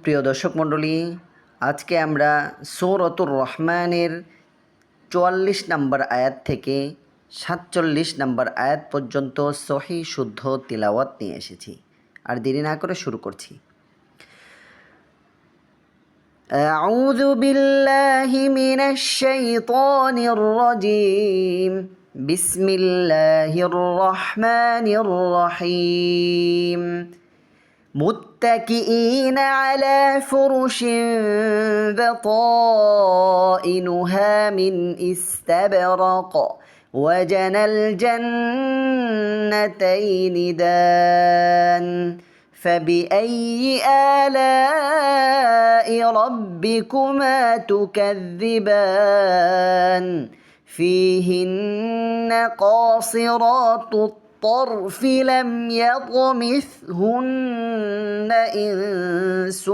প্রিয় দর্শক মণ্ডলী, আজকে আমরা সূরাতুর রহমানের ৪৪ নম্বর আয়াত থেকে ৪৭ নম্বর আয়াত পর্যন্ত সহি শুদ্ধ তিলাওয়াত নিয়ে এসেছি। আর দেরি না করে শুরু করছি। আউযু বিল্লাহি মিনাশ শাইতানির রাজীম। বিসমিল্লাহির রহমানির রহিম। متكئين على فرش بطائنها من استبرق وجنى الجنتين دان فبأي آلاء ربكما تكذبان فيهن قاصرات الطرف لم يطمثهن إنس